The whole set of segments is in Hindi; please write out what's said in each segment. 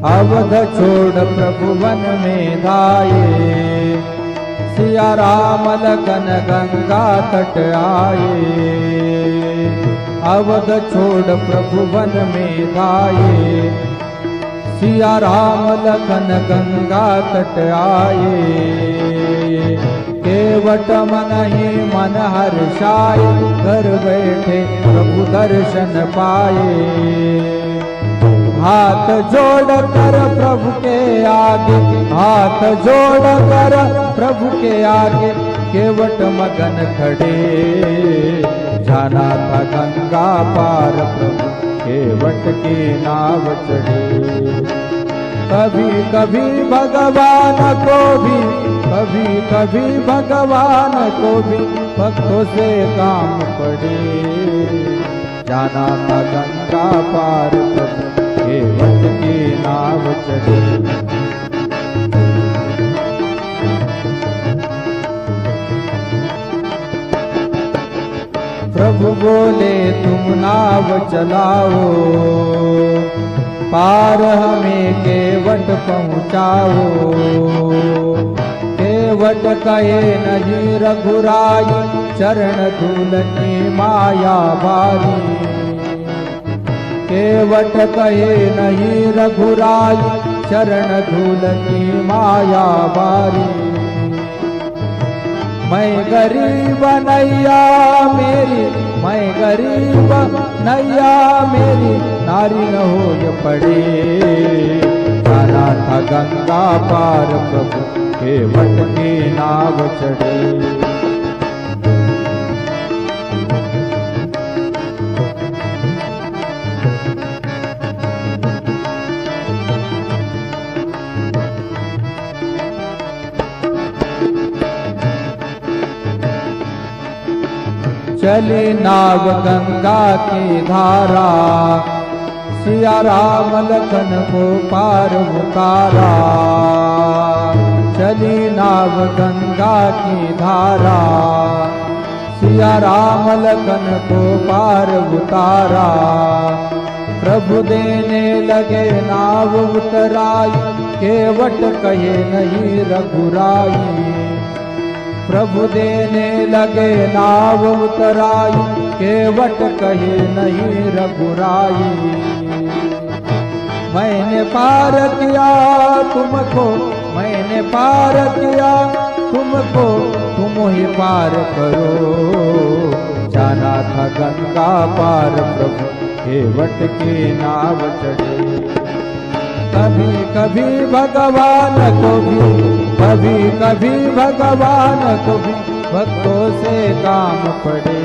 अवध छोड़ प्रभु वन में धाये, सिया राम लखन गंगा तट आए। अवध छोड़ प्रभु वन में धाये, सिया राम लखन गंगा तट आए। केवट मन ही मन हर्षाए, घर बैठे प्रभु दर्शन पाए। हाथ जोड़ कर प्रभु के आगे, हाथ जोड़ कर प्रभु के आगे, केवट मगन खड़े। जाना था गंगा पार प्रभु, केवट की नाव चढ़े। कभी कभी भगवान को भी, कभी कभी भगवान को भी भक्तों से काम पड़े। जाना था गंगा पार प्रभु, केवट की नाव चढ़े। प्रभु बोले तुम नाव चलाओ, पार हमें केवट पहुँचाओ। केवट कहे नहीं रघुराई, चरण धूल की माया भारी। केवट कहे नहीं रघुराई, चरण धूल की माया बारी। मैं गरीब नैया मेरी, मैं गरीब नैया मेरी, नारी न हो पड़े। जाना था गंगा पार प्रभु, केवट की नाव चढ़े। चली नाव गंगा की धारा, सिया राम लखन को पार उतारा। चली नाव गंगा की धारा, सिया राम लखन को पार उतारा। प्रभु देने लगे नाव उतराई, केवट कहे नहीं रघुराई। प्रभु देने लगे नाव उतराई, केवट कहे नहीं रघुराई। मैंने पार किया तुमको, मैंने पार किया तुमको, तुम ही पार करो। जाना था गंगा पार प्रभु, केवट की नाव चढ़े। कभी कभी भगवान को भी, कभी कभी भगवान को भी भक्तों से काम पड़े।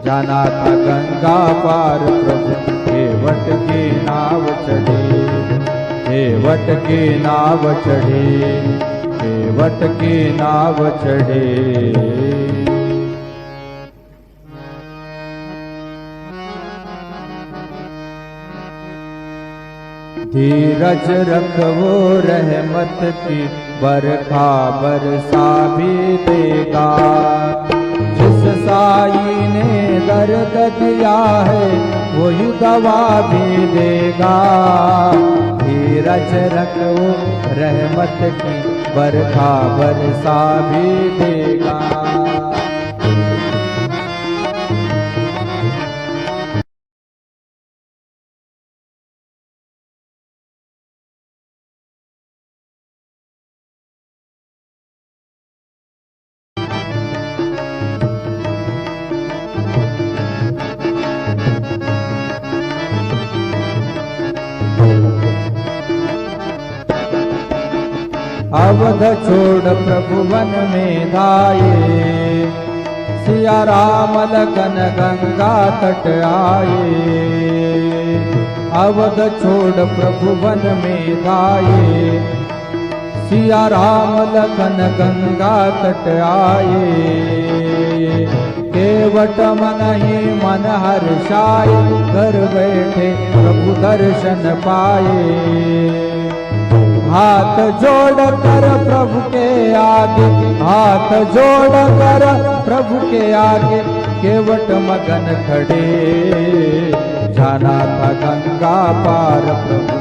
जाना था गंगा पार प्रभु, केवट की नाव चढ़े। केवट की नाव चढ़े, केवट की नाव चढ़े। धीरज रखो रहमत की बरखा बरसा भी देगा। जिस साई ने दर्द दिया है वही दवा भी देगा। धीरज रखो रहमत की बरखा बरसा भी देगा। अवध छोड़ प्रभु वन में धाये, सिया राम लखन गंगा तट आए। अवध छोड़ प्रभु वन में धाये, सिया राम लखन गंगा तट आए। केवट मन ही मन हर्षाए, घर बैठे प्रभु दर्शन पाए। हाथ जोड़ कर प्रभु के आगे, हाथ जोड़ कर प्रभु के आगे, केवट मगन खड़े। जाना था गंगा पार प्रभु,